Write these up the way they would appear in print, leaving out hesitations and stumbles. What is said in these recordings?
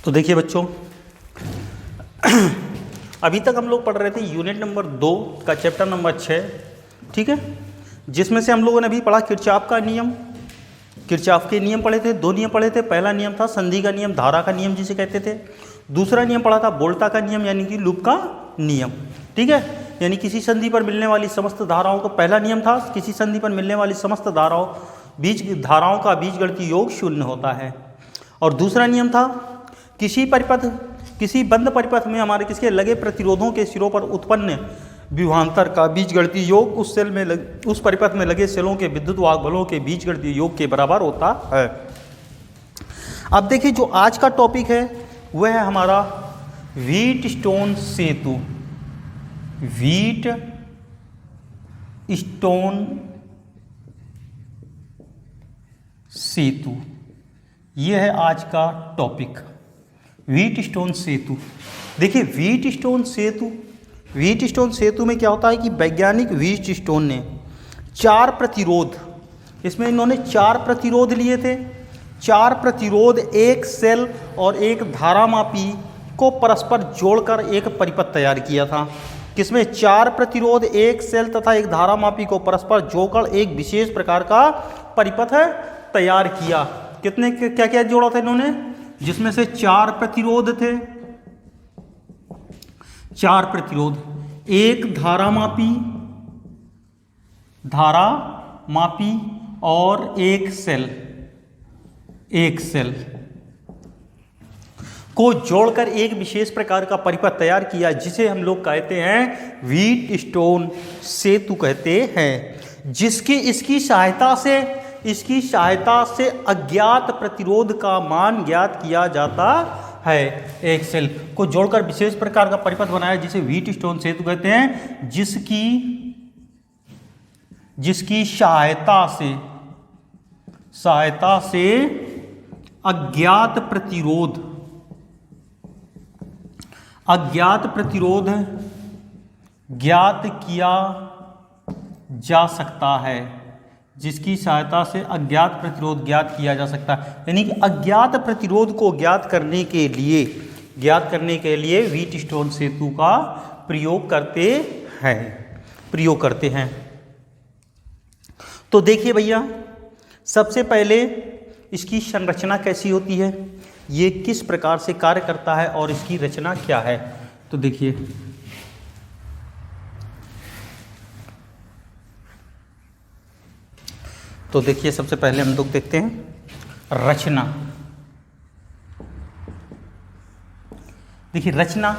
तो देखिए बच्चों, अभी तक हम लोग पढ़ रहे थे यूनिट नंबर 2 का चैप्टर नंबर 6, ठीक है, जिसमें से हम लोगों ने अभी पढ़ा किरचॉफ का नियम। किरचॉफ के नियम पढ़े थे, 2 नियम पढ़े थे। पहला नियम था संधि का नियम, धारा का नियम जिसे कहते थे। दूसरा नियम पढ़ा था वोल्टा का नियम यानी कि लूप का नियम, ठीक है, यानी किसी संधि पर मिलने वाली समस्त धाराओं का पहला नियम था, किसी संधि पर मिलने वाली समस्त धाराओं का बीजगणितीय योग 0 होता है। और दूसरा नियम था किसी बंद परिपथ में हमारे किसके लगे प्रतिरोधों के सिरों पर उत्पन्न विभवांतर का बीजगणितीय योग उस परिपथ में लगे सेलों के विद्युत वाहक बलों के बीजगणितीय योग के बराबर होता है। अब देखिए, जो आज का टॉपिक है वह है हमारा व्हीटस्टोन सेतु। व्हीटस्टोन सेतु, यह है आज का टॉपिक, व्हीटस्टोन सेतु। देखिए व्हीटस्टोन सेतु में क्या होता है कि वैज्ञानिक व्हीटस्टोन ने 4 प्रतिरोध, इसमें इन्होंने 4 प्रतिरोध लिए थे। 4 प्रतिरोध, एक सेल और एक धारामापी को परस्पर जोड़कर एक परिपथ तैयार किया था। किसमें 4 प्रतिरोध, एक सेल तथा एक धारामापी को परस्पर जोड़कर एक विशेष प्रकार का परिपथ तैयार किया। कितने क्या क्या जोड़ा था इन्होंने, जिसमें से 4 प्रतिरोध थे, 4 प्रतिरोध, एक धारामापी और एक सेल को जोड़कर एक विशेष प्रकार का परिपथ तैयार किया, जिसे हम लोग कहते हैं व्हीटस्टोन सेतु कहते हैं, इसकी सहायता से अज्ञात प्रतिरोध का मान ज्ञात किया जाता है। एक सेल को जोड़कर विशेष प्रकार का परिपथ बनाया, जिसे व्हीटस्टोन सेतु कहते हैं, जिसकी सहायता से अज्ञात प्रतिरोध ज्ञात किया जा सकता है, जिसकी सहायता से अज्ञात प्रतिरोध ज्ञात किया जा सकता है। यानी कि अज्ञात प्रतिरोध को ज्ञात करने के लिए व्हीटस्टोन सेतु का प्रयोग करते हैं। तो देखिए भैया, सबसे पहले इसकी संरचना कैसी होती है, ये किस प्रकार से कार्य करता है और इसकी रचना क्या है। तो देखिए सबसे पहले हम लोग देखते हैं रचना। देखिए रचना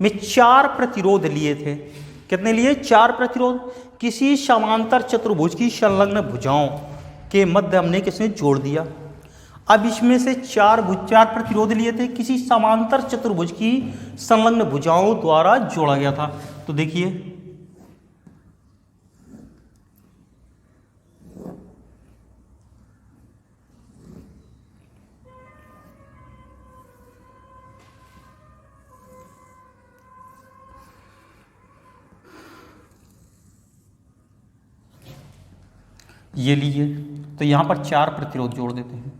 में 4 प्रतिरोध लिए थे। कितने लिए? 4 प्रतिरोध। किसी समांतर चतुर्भुज की संलग्न भुजाओं के मध्य हमने किसने जोड़ दिया। अब इसमें से 4 प्रतिरोध लिए थे, किसी समांतर चतुर्भुज की संलग्न भुजाओं द्वारा जोड़ा गया था। तो देखिए ये लिए, तो यहां पर 4 प्रतिरोध जोड़ देते हैं।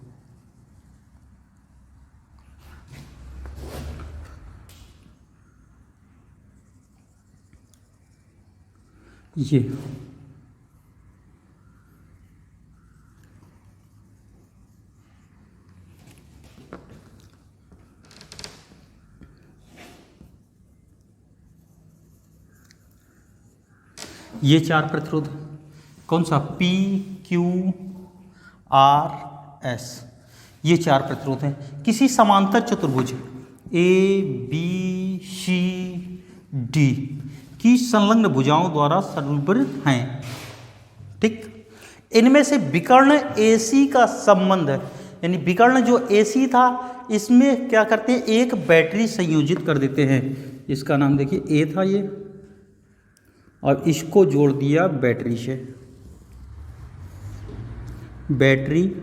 ये 4 प्रतिरोध कौन सा, P, Q, R, S, ये 4 प्रतिरोध हैं। किसी समांतर चतुर्भुज ABCD की संलग्न भुजाओं द्वारा समरूपीय हैं, ठीक। इनमें से विकर्ण AC का संबंध है, यानी विकर्ण जो AC था, इसमें क्या करते हैं, एक बैटरी संयोजित कर देते हैं। इसका नाम देखिए A था ये, और इसको जोड़ दिया बैटरी से, बैटरी,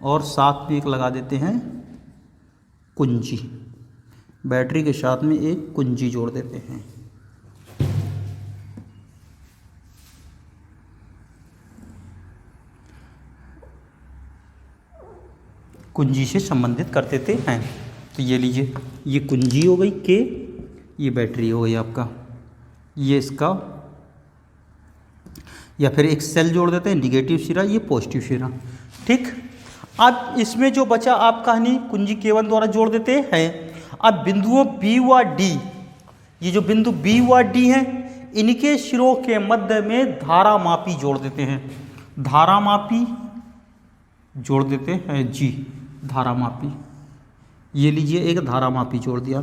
और साथ में एक लगा देते हैं कुंजी। बैटरी के साथ में एक कुंजी जोड़ देते हैं। कुंजी से संबंधित कर देते हैं। तो ये लीजिए, ये कुंजी हो गई के, ये बैटरी हो गई आपका, ये इसका, या फिर एक सेल जोड़ देते हैं निगेटिव सिरा, ये पॉजिटिव सिरा। ठीक, अब इसमें जो बचा आप कहानी कुंजी K1 द्वारा जोड़ देते हैं। अब बिंदुओं B व D, ये जो बिंदु B व D हैं, इनके सिरों के मध्य में धारामापी जोड़ देते हैं। धारामापी जोड़ देते हैं जी, धारामापी, ये लीजिए एक धारामापी जोड़ दिया,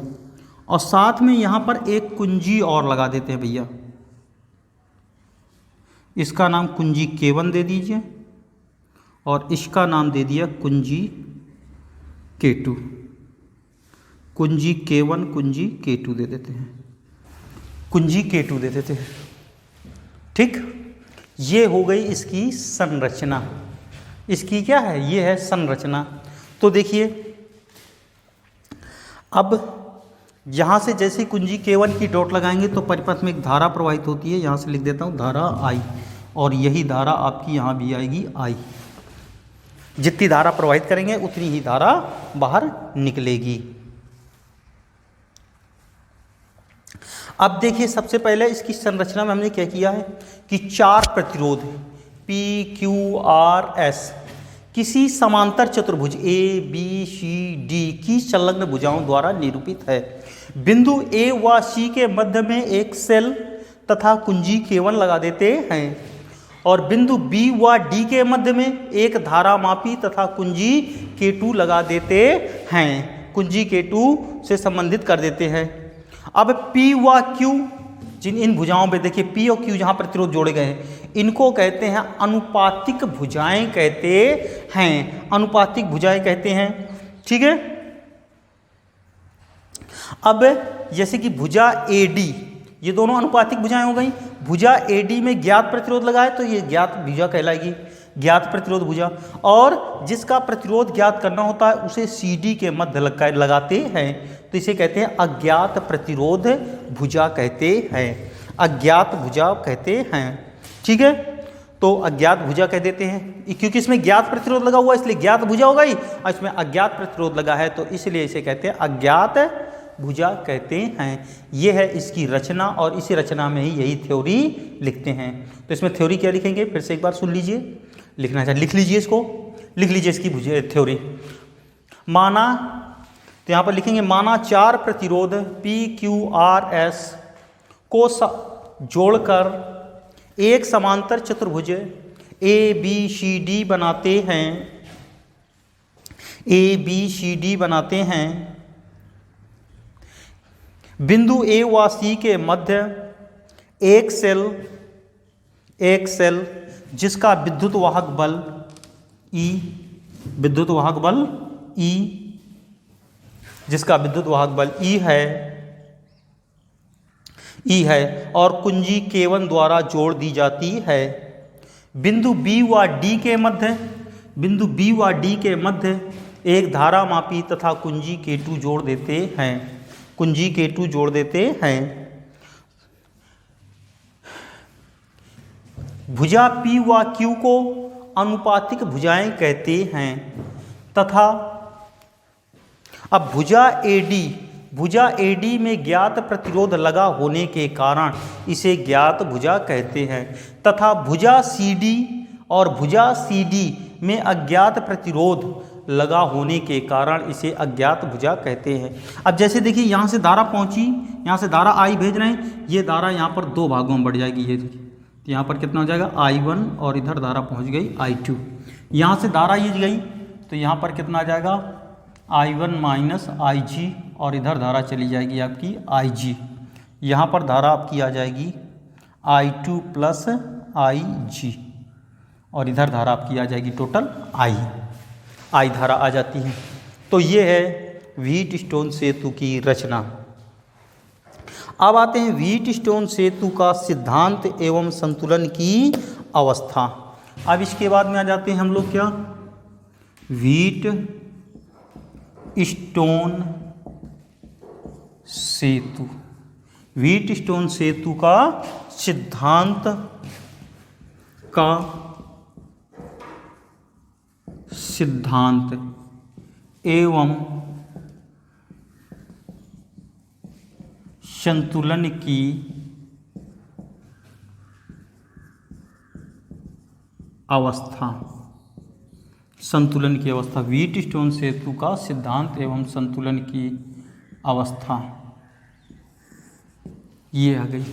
और साथ में यहाँ पर एक कुंजी और लगा देते हैं भैया, इसका नाम कुंजी K1 दे दीजिए और इसका नाम दे दिया कुंजी K2। कुंजी K1 कुंजी K2 दे देते हैं, कुंजी K2 दे देते हैं। ठीक, ये हो गई इसकी संरचना। इसकी क्या है, ये है संरचना। तो देखिए, अब यहाँ से जैसे कुंजी K1 की डॉट लगाएंगे तो परिपथ में एक धारा प्रवाहित होती है, यहाँ से लिख देता हूँ धारा I, और यही धारा आपकी यहाँ भी आएगी I। जितनी धारा प्रवाहित करेंगे उतनी ही धारा बाहर निकलेगी। अब देखिए, सबसे पहले इसकी संरचना में हमने क्या किया है कि 4 प्रतिरोध P Q R S किसी समांतर चतुर्भुज A B C D की संलग्न भुजाओं द्वारा निरूपित है। बिंदु A व C के मध्य में एक सेल तथा कुंजी K1 लगा देते हैं, और बिंदु B व D के मध्य में एक धारामापी तथा कुंजी K2 लगा देते हैं, कुंजी K2 से संबंधित कर देते हैं। अब P व Q, जिन इन भुजाओं पे देखिए P और Q जहाँ प्रतिरोध जोड़े गए हैं, इनको कहते हैं अनुपातिक भुजाएं कहते हैं, अनुपातिक भुजाएं कहते हैं। ठीक है, अब जैसे कि भुजा AD, ये दोनों अनुपातिक भुजाएं हो गई। भुजा AD में ज्ञात प्रतिरोध लगा है तो ये ज्ञात भुजा कहलाएगी, ज्ञात प्रतिरोध भुजा। और जिसका प्रतिरोध ज्ञात करना होता है उसे CD के मध्य लगाते हैं, तो इसे कहते हैं अज्ञात प्रतिरोध भुजा कहते हैं, अज्ञात भुजा कहते हैं। ठीक है, तो अज्ञात भुजा कह देते हैं, क्योंकि इसमें ज्ञात प्रतिरोध लगा हुआ है इसलिए ज्ञात भुजा हो गई, और इसमें अज्ञात प्रतिरोध लगा है तो इसलिए इसे कहते हैं अज्ञात भुजा कहते हैं। यह है इसकी रचना, और इसी रचना में ही यही थ्योरी लिखते हैं। तो इसमें थ्योरी क्या लिखेंगे, फिर से एक बार सुन लीजिए, लिखना चाहिए, लिख लीजिए, इसको लिख लीजिए इसकी थ्योरी। माना, तो यहाँ पर लिखेंगे माना 4 प्रतिरोध P Q R S को जोड़कर एक समांतर चतुर्भुज A B C D बनाते हैं, A B C D बनाते हैं। बिंदु A व C के मध्य एक सेल जिसका विद्युत वाहक बल E, विद्युत वाहक बल E, जिसका विद्युत वाहक बल E है और कुंजी K1 द्वारा जोड़ दी जाती है। बिंदु B व D के मध्य, बिंदु B व D के मध्य एक धारामापी तथा कुंजी K2 जोड़ देते हैं, कुंजी K2 जोड़ देते हैं। भुजा P व Q को अनुपातिक भुजाएं कहते हैं तथा अब भुजा AD में ज्ञात प्रतिरोध लगा होने के कारण इसे ज्ञात भुजा कहते हैं तथा भुजा CD और भुजा CD में अज्ञात प्रतिरोध लगा होने के कारण इसे अज्ञात भुजा कहते हैं। अब जैसे देखिए, यहाँ से धारा पहुँची, यहाँ से धारा I भेज रहे हैं, ये धारा यहाँ पर 2 भागों में बढ़ जाएगी। ये देखिए, तो यहाँ पर कितना हो जाएगा I1, और इधर धारा पहुँच गई I2। यहाँ से धारा ये गई तो यहाँ पर कितना आ जाएगा I1 माइनस IG, और इधर धारा चली जाएगी आपकी IG। यहाँ पर धारा आपकी आ जाएगी I2 प्लस IG, और इधर धारा आपकी आ जाएगी टोटल I धारा आ जाती है। तो ये है व्हीटस्टोन सेतु की रचना। अब आते हैं व्हीटस्टोन सेतु का सिद्धांत एवं संतुलन की अवस्था। अब इसके बाद में आ जाते हैं हम लोग क्या, व्हीटस्टोन सेतु। व्हीटस्टोन सेतु का सिद्धांत एवं संतुलन की अवस्था, संतुलन की अवस्था, व्हीटस्टोन सेतु का सिद्धांत एवं संतुलन की अवस्था, ये आ गई,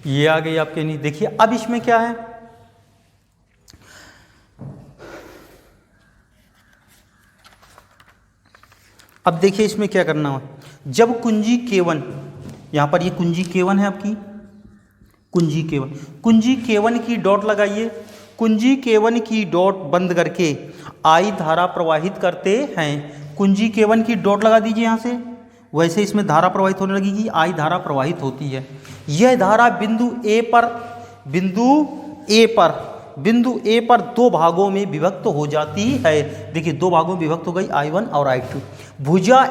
ये आ गई आपके। नहीं देखिए अब इसमें क्या है, अब देखिए इसमें क्या करना है। जब कुंजी K1, यहां पर ये कुंजी K1 है आपकी, कुंजी K1, कुंजी K1 की डॉट लगाइए, कुंजी K1 की डॉट बंद करके I धारा प्रवाहित करते हैं। कुंजी K1 की डॉट लगा दीजिए यहाँ से, वैसे इसमें धारा प्रवाहित होने लगेगी, I धारा प्रवाहित होती है। यह धारा बिंदु A पर दो भागों में विभक्त हो जाती है। देखिए दो भागों में विभक्त हो गई, I1 और I2। भुजा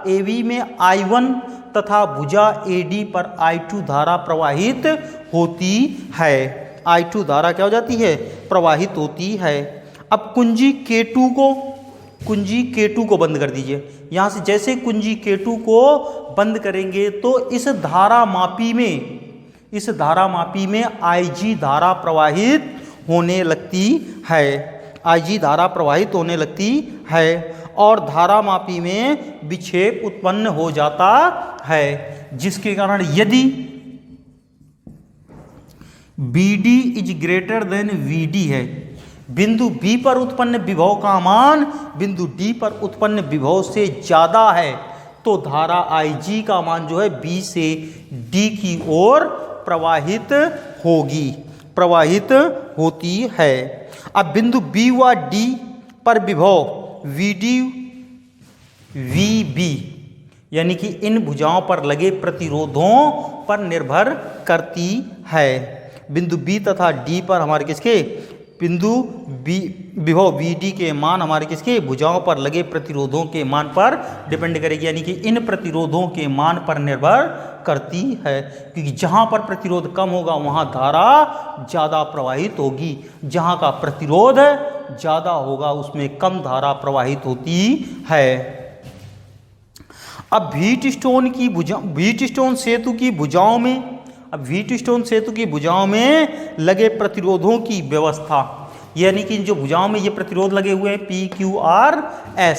AB में I1 तथा भुजा AD पर I2 धारा प्रवाहित होती है। I2 धारा क्या हो जाती है, प्रवाहित होती है। अब कुंजी K2 को बंद कर दीजिए। यहाँ से जैसे कुंजी K2 को बंद करेंगे तो इस धारा मापी में IG धारा प्रवाहित होने लगती है, IG धारा प्रवाहित होने लगती है और धारा मापी में विक्षेप उत्पन्न हो जाता है, जिसके कारण यदि BD is greater than VD है, बिंदु B पर उत्पन्न विभव का मान बिंदु D पर उत्पन्न विभव से ज्यादा है, तो धारा IG का मान जो है B से D की ओर प्रवाहित होती है। अब बिंदु B व D पर विभव VB यानी कि इन भुजाओं पर लगे प्रतिरोधों पर निर्भर करती है। बिंदु B तथा D पर हमारे किसके, बिंदु विभव VD के मान हमारे किसके, भुजाओं पर लगे प्रतिरोधों के मान पर डिपेंड करेगी, यानी कि इन प्रतिरोधों के मान पर निर्भर करती है। क्योंकि जहां पर प्रतिरोध कम होगा वहां धारा ज़्यादा प्रवाहित होगी, जहां का प्रतिरोध ज़्यादा होगा उसमें कम धारा प्रवाहित होती है। अब व्हीटस्टोन सेतु की भुजाओं में लगे प्रतिरोधों की व्यवस्था, यानी कि जो भुजाओं में ये प्रतिरोध लगे हुए हैं PQRS,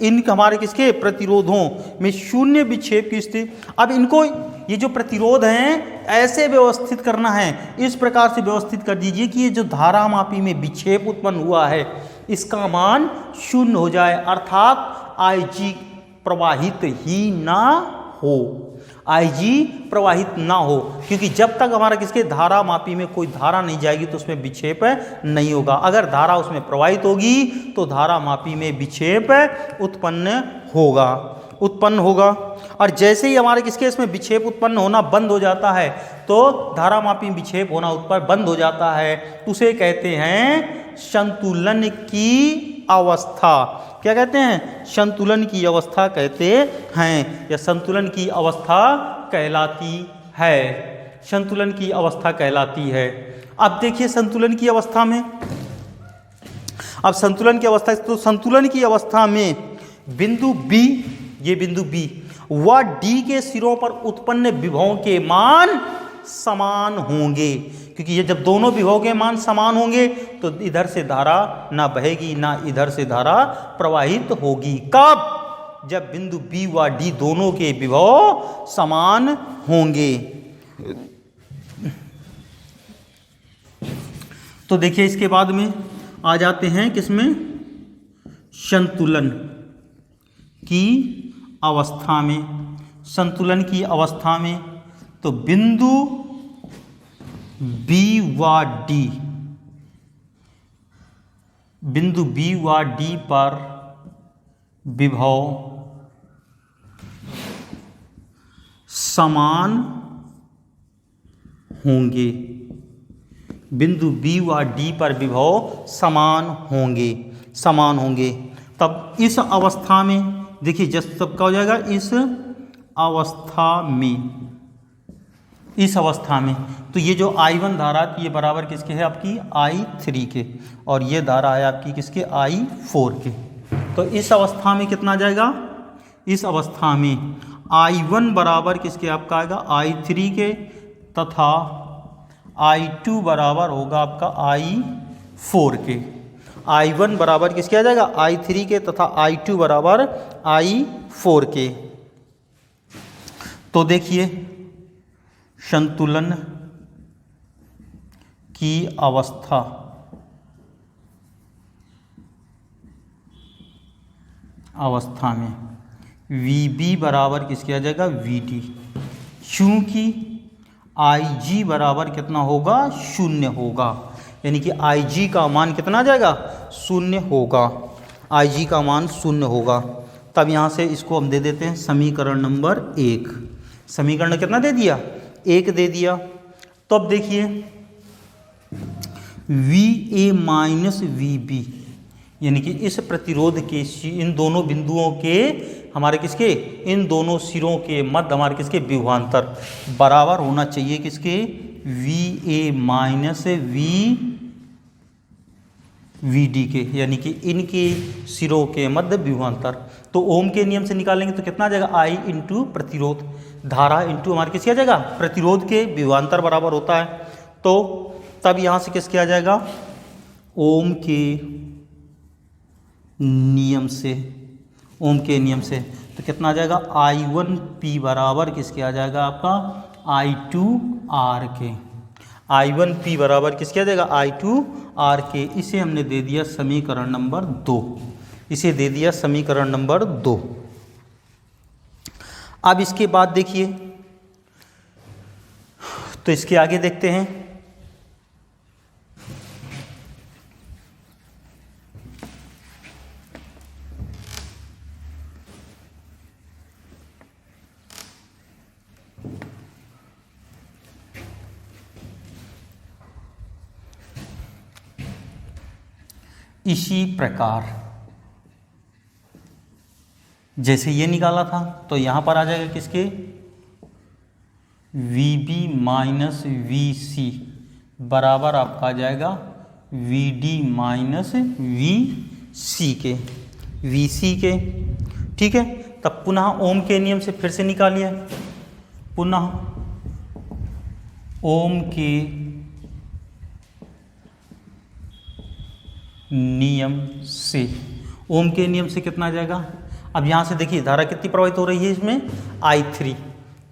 इन हमारे किसके प्रतिरोधों में शून्य विक्षेप की स्थिति। अब इनको ये जो प्रतिरोध हैं ऐसे व्यवस्थित करना है, इस प्रकार से व्यवस्थित कर दीजिए कि ये जो धारा मापी में विक्षेप उत्पन्न हुआ है इसका मान शून्य हो जाए, अर्थात IG प्रवाहित ही ना हो, IG प्रवाहित ना हो। क्योंकि जब तक हमारा किसके धारा मापी में कोई धारा नहीं जाएगी तो उसमें विक्षेप नहीं होगा। अगर धारा उसमें प्रवाहित होगी तो धारा मापी में विक्षेप उत्पन्न होगा। और जैसे ही हमारे किसके इसमें विक्षेप उत्पन्न होना बंद हो जाता है तो धारा मापी में विक्षेप होना उत्पन्न बंद हो जाता है, उसे कहते हैं संतुलन की अवस्था। क्या कहते हैं, संतुलन की अवस्था कहते हैं, या संतुलन की अवस्था कहलाती है, संतुलन की अवस्था कहलाती है। अब देखिए संतुलन की अवस्था में, अब संतुलन की अवस्था, तो संतुलन की अवस्था में बिंदु B, ये बिंदु B व D के सिरों पर उत्पन्न विभवों के मान समान होंगे। क्योंकि ये जब दोनों विभव के मान समान होंगे तो इधर से धारा ना बहेगी ना इधर से धारा प्रवाहित होगी। कब, जब बिंदु B व D दोनों के विभव समान होंगे। तो देखिए इसके बाद में आ जाते हैं किसमें, संतुलन की अवस्था में। संतुलन की अवस्था में तो बिंदु B व D, बिंदु B व D पर विभव समान होंगे, बिंदु B व D पर विभव समान होंगे। तब इस अवस्था में देखिए जब तब क्या हो जाएगा, इस अवस्था में तो ये जो I1 धारा ये बराबर किसके है आपकी I3 के, और ये धारा है आपकी किसके I4 के। तो इस अवस्था में कितना जाएगा, इस अवस्था में I1 बराबर किसके आपका आएगा I3 के, तथा I2 बराबर होगा आपका I4 के। I1 बराबर किसके आ जाएगा I3 के, तथा I2 बराबर I4 के। तो देखिए संतुलन की अवस्था में VB बराबर किसके आ जाएगा VD, चूंकि IG बराबर कितना होगा 0 होगा, यानी कि IG का मान कितना आ जाएगा 0 होगा, IG का मान 0 होगा। तब यहाँ से इसको हम दे देते हैं समीकरण नंबर 1। समीकरण कितना दे दिया 1 दे दिया। तो अब देखिए VA माइनस VB, यानी कि इस प्रतिरोध के इन दोनों बिंदुओं के हमारे किसके, इन दोनों सिरों के मध्य हमारे किसके विभवांतर बराबर होना चाहिए किसके VA माइनस VD के, यानी कि इनके सिरों के मध्य विभवांतर। तो ओम के नियम से निकालेंगे तो कितना आ जाएगा I इंटू प्रतिरोध, धारा इंटू हमारे किसके आ जाएगा प्रतिरोध के विभवांतर बराबर होता है। तो तब यहाँ से किसके आ जाएगा ओम के नियम से, ओम के नियम से तो कितना आ जाएगा I1P बराबर किसके आ जाएगा आपका I2R के। I1P बराबर किसके आ जाएगा I2R के। इसे हमने दे दिया समीकरण नंबर 2, इसे दे दिया समीकरण नंबर 2। अब इसके बाद देखिए, तो इसके आगे देखते हैं। इसी प्रकार जैसे ये निकाला था तो यहाँ पर आ जाएगा किसके VB माइनस VC बराबर आपका आ जाएगा VD माइनस VC के, VC के। ठीक है, तब पुनः ओम के नियम से फिर से निकालिए, पुनः ओम के नियम से, ओम के नियम से कितना आ जाएगा। अब यहाँ से देखिए धारा कितनी प्रवाहित हो रही है इसमें I3,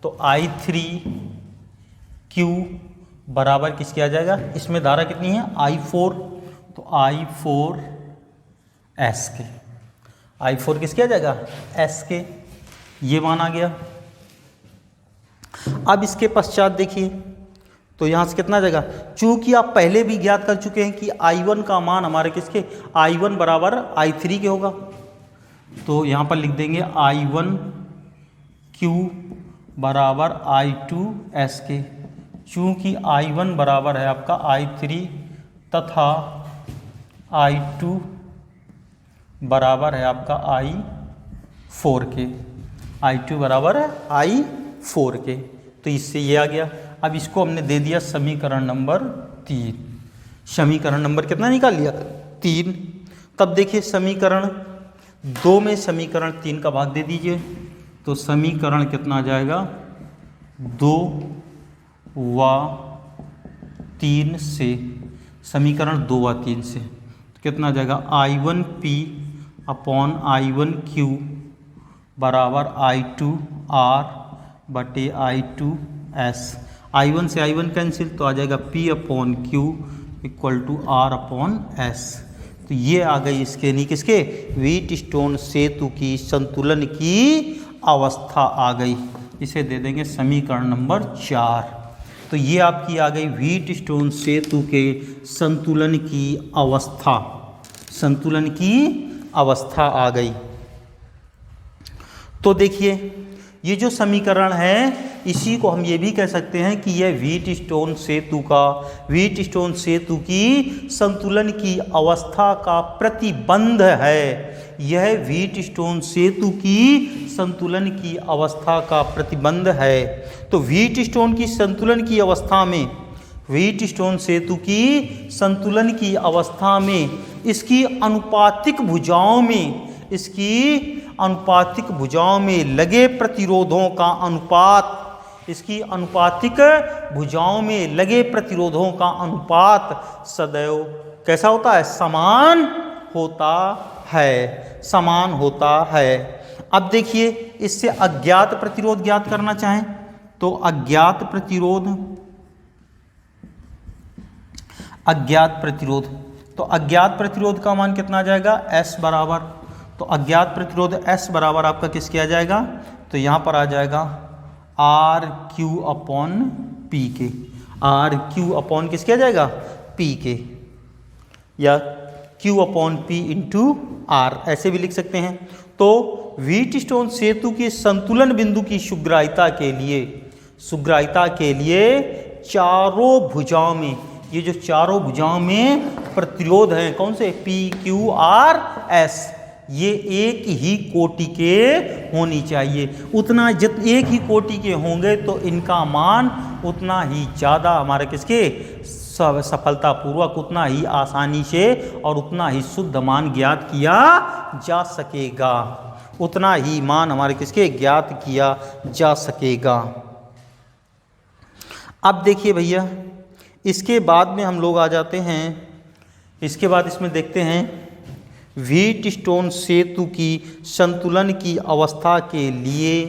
तो I3Q बराबर किसके आ जाएगा, इसमें धारा कितनी है I4, तो I4S के, I4 किसके आ जाएगा S के, ये मान आ गया। अब इसके पश्चात देखिए तो यहाँ से कितना आ जाएगा, चूंकि आप पहले भी ज्ञात कर चुके हैं कि I1 का मान हमारे किसके I1 बराबर I3 के होगा, तो यहाँ पर लिख देंगे I1Q बराबर I2S के। चूंकि I1 बराबर है आपका I3 तथा I2 बराबर है आपका I4 के, I2 बराबर है I4 के, तो इससे ये आ गया। अब इसको हमने दे दिया समीकरण नंबर 3। समीकरण नंबर कितना निकाल लिया 3। तब देखिए समीकरण 2 में समीकरण 3 का भाग दे दीजिए, तो समीकरण कितना आ जाएगा 2 व 3 से, समीकरण 2 व 3 से तो कितना आ जाएगा I1P अपॉन I1Q बराबर I2R बटे I2S। I1 से I1 कैंसिल तो आ जाएगा P upon Q equal to R upon S। तो ये आ गई इसके नहीं किसके व्हीटस्टोन सेतु की संतुलन की अवस्था आ गई, इसे दे देंगे समीकरण नंबर 4। तो ये आपकी आ गई व्हीटस्टोन सेतु के संतुलन की अवस्था, संतुलन की अवस्था आ गई। तो देखिए ये जो समीकरण है इसी को हम ये भी कह सकते हैं कि यह व्हीटस्टोन सेतु का, व्हीटस्टोन सेतु की संतुलन की अवस्था का प्रतिबंध है। यह व्हीटस्टोन सेतु की संतुलन की अवस्था का प्रतिबंध है। तो व्हीटस्टोन की संतुलन की अवस्था में, व्हीटस्टोन सेतु की संतुलन की अवस्था में इसकी अनुपातिक भुजाओं में, इसकी अनुपातिक भुजाओं में लगे प्रतिरोधों का अनुपात, इसकी अनुपातिक भुजाओं में लगे प्रतिरोधों का अनुपात सदैव कैसा होता है? समान होता है, समान होता है। अब देखिए, इससे अज्ञात प्रतिरोध ज्ञात करना चाहें तो अज्ञात प्रतिरोध, तो अज्ञात प्रतिरोध का मान कितना आ जाएगा? S बराबर, तो अज्ञात प्रतिरोध S बराबर आपका किस किया जाएगा? तो यहाँ पर आ जाएगा RQ अपॉन पी के, RQ अपॉन किस किया जाएगा? P के, या Q upon P into R, ऐसे भी लिख सकते हैं। तो व्हीटस्टोन सेतु के संतुलन बिंदु की सुग्राह्यता के लिए चारों भुजाओं में, ये जो चारों भुजाओं में प्रतिरोध हैं कौन से? P, Q, R, S, ये एक ही कोटि के होनी चाहिए। उतना एक ही कोटि के होंगे तो इनका मान उतना ही ज़्यादा हमारे किसके सफलतापूर्वक, उतना ही आसानी से और उतना ही शुद्ध मान ज्ञात किया जा सकेगा, उतना ही मान हमारे किसके ज्ञात किया जा सकेगा। अब देखिए भैया, इसके बाद में हम लोग आ जाते हैं, इसके बाद इसमें देखते हैं व्हीटस्टोन सेतु की संतुलन की अवस्था के लिए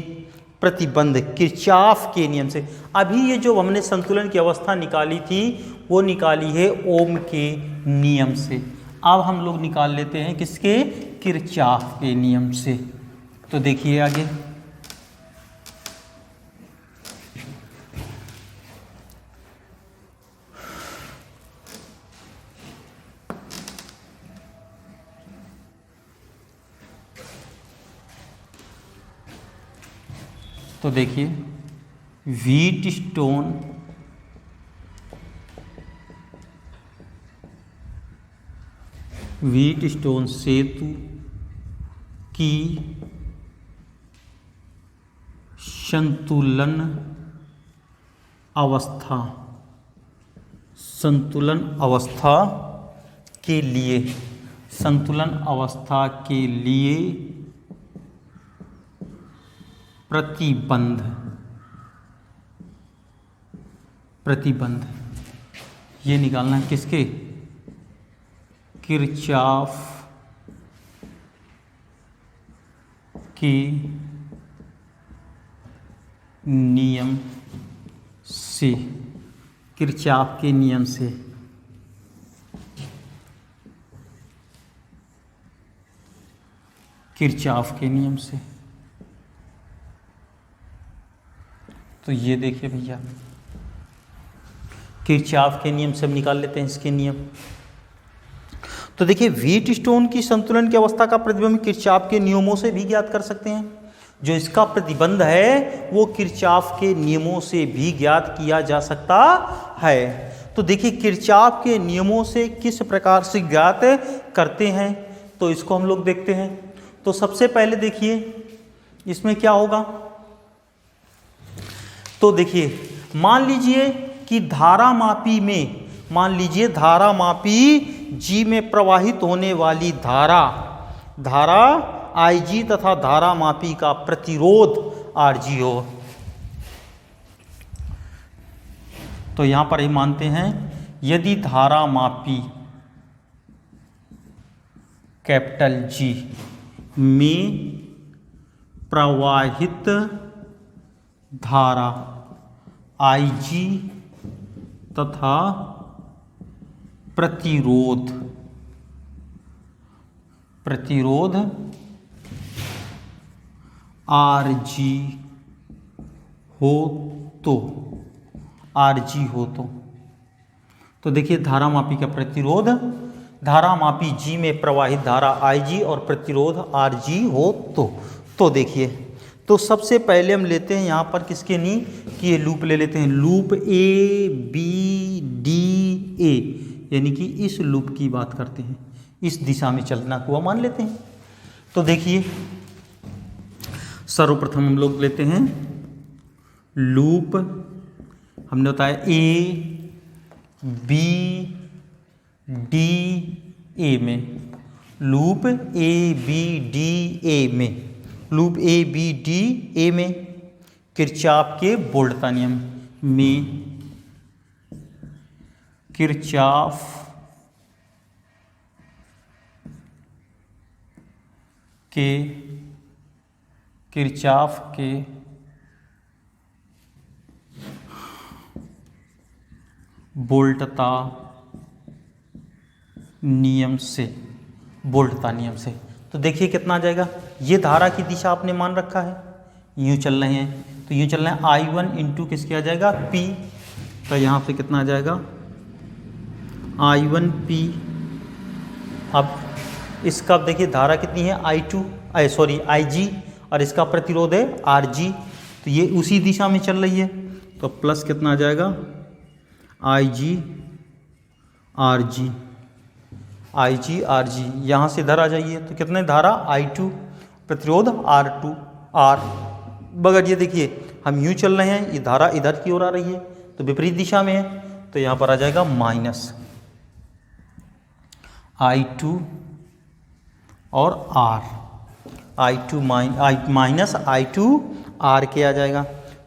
प्रतिबंध किरचॉफ के नियम से। अभी ये जो हमने संतुलन की अवस्था निकाली थी वो निकाली है ओम के नियम से। अब हम लोग निकाल लेते हैं किसके? किरचॉफ के नियम से। तो देखिए आगे, तो देखिए व्हीटस्टोन सेतु की संतुलन अवस्था के लिए प्रतिबंध ये निकालना है किसके? किरचॉफ के नियम से, किरचॉफ के नियम से। किरचॉफ के नियम से, तो ये देखिए भैया, किरचॉफ के नियम से हम निकाल लेते हैं इसके नियम। तो देखिए, व्हीटस्टोन की संतुलन की अवस्था का प्रतिबंध किरचॉफ के नियमों से भी ज्ञात कर सकते हैं। जो इसका प्रतिबंध है वो किरचॉफ के नियमों से भी ज्ञात किया जा सकता है। तो देखिए, किरचॉफ के नियमों से किस प्रकार से ज्ञात करते हैं, तो इसको हम लोग देखते हैं। तो सबसे पहले देखिए इसमें क्या होगा। तो देखिए, मान लीजिए कि धारामापी जी में प्रवाहित होने वाली धारा IG तथा धारामापी का प्रतिरोध RG हो। तो यहां पर ही मानते हैं, यदि धारामापी कैपिटल G में प्रवाहित धारा IG तथा प्रतिरोध RG हो तो देखिए, धारामापी का प्रतिरोध, धारामापी G में प्रवाहित धारा IG और प्रतिरोध RG हो तो देखिए, तो सबसे पहले हम लेते हैं यहाँ पर किसके नी कि ये लूप ले लेते हैं, लूप ABDA, यानी कि इस लूप की बात करते हैं, इस दिशा में चलना को मान लेते हैं। तो देखिए, सर्वप्रथम हम लोग लेते हैं लूप, हमने बताया ABDA में, loop A B D A में, loop A B D A में किरचॉफ के बोल्टता नियम में, किरचॉफ के बोल्टता नियम से, बोल्टता नियम से। तो देखिए कितना आ जाएगा, ये धारा की दिशा आपने मान रखा है, यूँ चल रहे हैं, तो यूँ चल रहे हैं I1 इंटू किसके आ जाएगा P, तो यहाँ पे कितना आ जाएगा I1P। अब इसका देखिए धारा कितनी है IG, और इसका प्रतिरोध है RG, तो ये उसी दिशा में चल रही है, तो प्लस कितना आ जाएगा IG RG, यहाँ से इधर आ जाइए, तो कितने धारा I2, प्रतिरोध R बगैर ये देखिए हम यूँ चल रहे हैं, ये धारा इधर की ओर आ रही है, तो विपरीत दिशा में है, तो यहाँ पर आ जाएगा माइनस I2 और R, माइनस I2 R के आ जाएगा।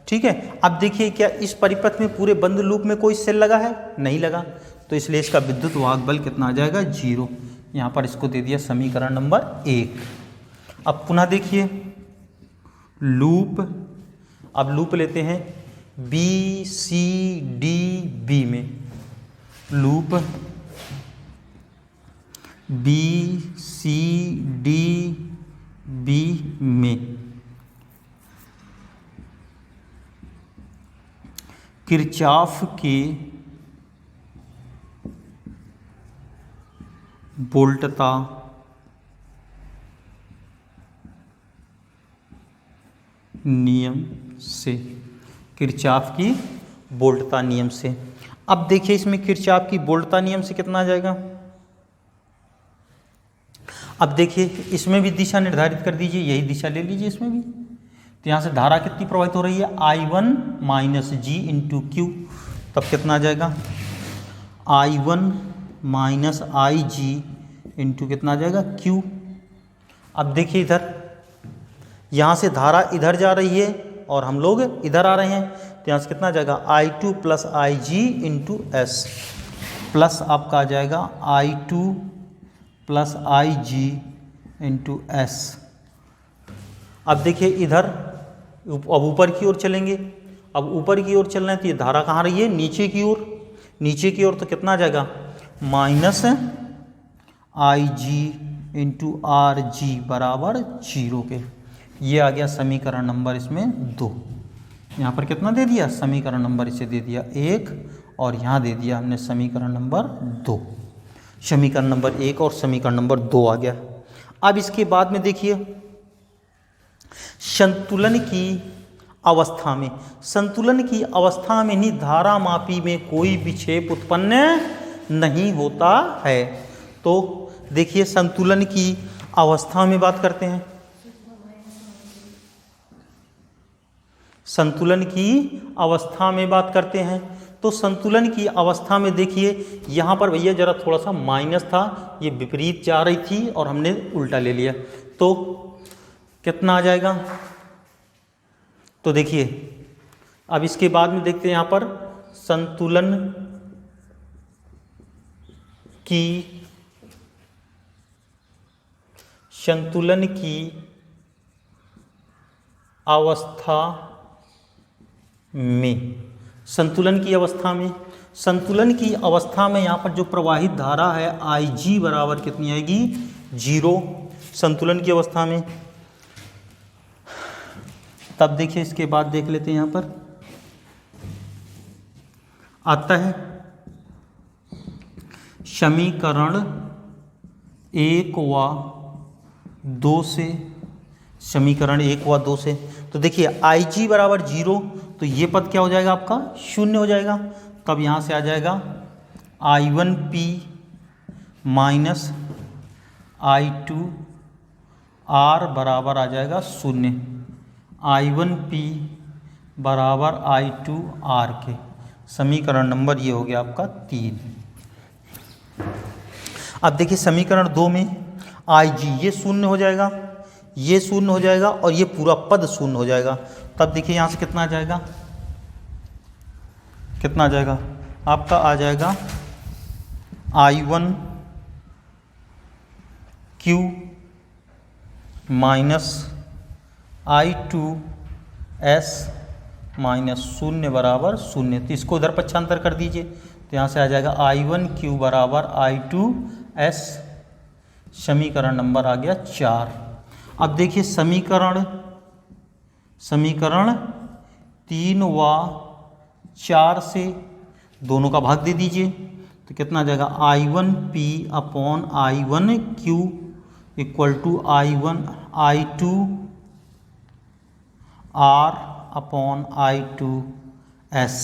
ठीक है, अब देखिए क्या इस परिपथ में पूरे बंद लूप में कोई सेल लगा है, नहीं लगा, तो इसलिए इसका विद्युत वाहक बल कितना आ जाएगा 0। यहाँ पर इसको दे दिया समीकरण नंबर 1। अब पुनः देखिए लूप, अब लूप लेते हैं बी सी डी बी में, loop B C D B में किरचॉफ के बोल्टता नियम से, किरचॉफ की बोल्टता नियम से। अब देखिए इसमें किरचॉफ की बोल्टता नियम से कितना आ जाएगा, अब देखिए इसमें भी दिशा निर्धारित कर दीजिए, यही दिशा ले लीजिए इसमें भी, तो यहाँ से धारा कितनी प्रवाहित हो रही है I1 माइनस जी इंटू क्यू, तब कितना आ जाएगा I1 माइनस आई जी इंटू कितना आ जाएगा Q। अब देखिए इधर, यहाँ से धारा इधर जा रही है और हम लोग इधर आ रहे हैं, तो यहाँ से कितना आ जाएगा I2 प्लस आई जी इंटू एस, प्लस आपका आ जाएगा I2 प्लस आई जी इंटू एस। अब देखिए इधर, अब ऊपर की ओर चलेंगे, अब ऊपर की ओर चल रहे हैं, तो ये धारा कहाँ रही है नीचे की ओर, नीचे की ओर, तो कितना आ जाएगा माइनस आई जी इंटू आर जी बराबर 0 के। ये आ गया समीकरण नंबर इसमें 2। यहाँ पर कितना दे दिया, समीकरण नंबर इसे दे दिया 1, और यहाँ दे दिया हमने समीकरण नंबर 2। समीकरण नंबर 1 और समीकरण नंबर 2 आ गया। अब इसके बाद में देखिए संतुलन की अवस्था में, संतुलन की अवस्था में ही धारामापी में कोई विक्षेप उत्पन्न नहीं होता है। तो देखिए संतुलन की अवस्था में बात करते हैं, संतुलन की अवस्था में बात करते हैं, तो संतुलन की अवस्था में देखिए यहाँ पर भैया जरा थोड़ा सा माइनस था, ये विपरीत जा रही थी और हमने उल्टा ले लिया, तो कितना आ जाएगा, तो देखिए अब इसके बाद में देखते हैं यहाँ पर संतुलन की अवस्था में, संतुलन की अवस्था में, संतुलन की अवस्था में यहाँ पर जो प्रवाहित धारा है आई जी बराबर कितनी आएगी 0 संतुलन की अवस्था में। तब देखिए इसके बाद देख लेते हैं यहाँ पर आता है समीकरण 1 व 2 से, समीकरण 1 व 2 से, तो देखिए आई जी बराबर 0, तो ये पद क्या हो जाएगा आपका 0 हो जाएगा। तब यहाँ से आ जाएगा I1P माइनस I2 R बराबर आ जाएगा 0, I1P बराबर I2 R के। समीकरण नंबर ये हो गया आपका 3। अब देखिए समीकरण 2 में आई जी ये शून्य हो जाएगा, ये शून्य हो जाएगा और ये पूरा पद शून्य हो जाएगा। तब देखिए यहाँ से कितना आ जाएगा, कितना आ जाएगा आपका, आ जाएगा I1 Q minus I2 S minus शून्य बराबर शून्य। तो इसको उधर पक्षांतर कर दीजिए, तो यहाँ से आ जाएगा I1 Q बराबर I2 S, समीकरण नंबर आ गया 4। अब देखिए समीकरण 3 व 4 से दोनों का भाग दे दीजिए, तो कितना आ जाएगा I1 P upon I1 Q equal to I1 I2 R upon I2 S।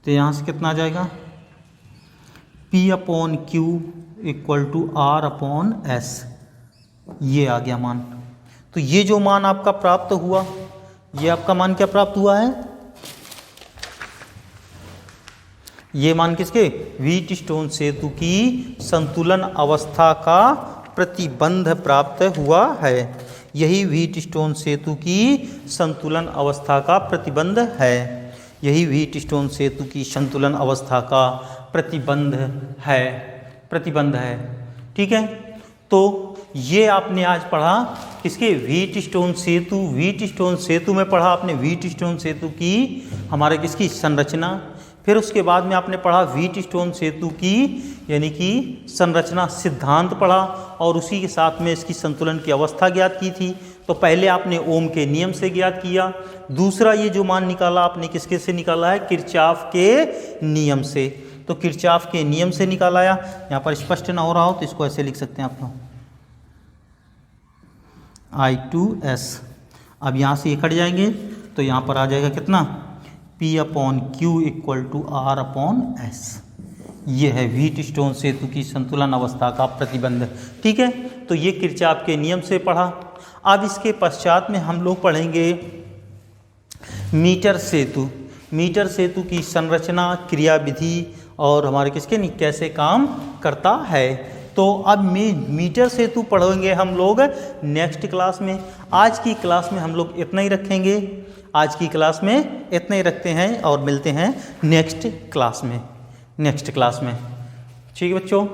तो यहाँ से कितना आ जाएगा P upon Q equal to R upon S, ये आ गया मान। तो ये जो मान आपका प्राप्त हुआ, ये आपका मान क्या प्राप्त हुआ है, ये मान किसके, व्हीटस्टोन सेतु की संतुलन अवस्था का प्रतिबंध प्राप्त हुआ है। यही व्हीटस्टोन सेतु की संतुलन अवस्था का प्रतिबंध है, यही व्हीटस्टोन सेतु की संतुलन अवस्था का प्रतिबंध है, प्रतिबंध है। ठीक है, तो ये आपने आज पढ़ा किसके, व्हीटस्टोन सेतु। व्हीटस्टोन सेतु में पढ़ा आपने व्हीटस्टोन सेतु की हमारे किसकी संरचना, फिर उसके बाद में आपने पढ़ा व्हीटस्टोन सेतु की यानी कि संरचना सिद्धांत पढ़ा और उसी के साथ में इसकी संतुलन की अवस्था ज्ञात की थी। तो पहले आपने ओम के नियम से ज्ञात किया, दूसरा ये जो मान निकाला आपने किसके से निकाला है, किरचॉफ के नियम से। तो किरचॉफ के नियम से निकाला, यहाँ पर स्पष्ट ना हो रहा हो तो इसको ऐसे लिख सकते हैं आप लोग I2S। अब यहाँ से ये कट जाएंगे तो यहाँ पर आ जाएगा कितना, P upon Q equal to R upon S। ये है व्हीटस्टोन सेतु की संतुलन अवस्था का प्रतिबंध। ठीक है, तो ये किरचॉफ के नियम से पढ़ा। अब इसके पश्चात में हम लोग पढ़ेंगे मीटर सेतु। मीटर सेतु की संरचना, क्रियाविधि और हमारे किसके नहीं कैसे काम करता है। तो अब मीटर सेतु पढ़ेंगे हम लोग नेक्स्ट क्लास में। आज की क्लास में हम लोग इतना ही रखेंगे, आज की क्लास में इतना ही रखते हैं और मिलते हैं नेक्स्ट क्लास में, नेक्स्ट क्लास में। ठीक है बच्चों।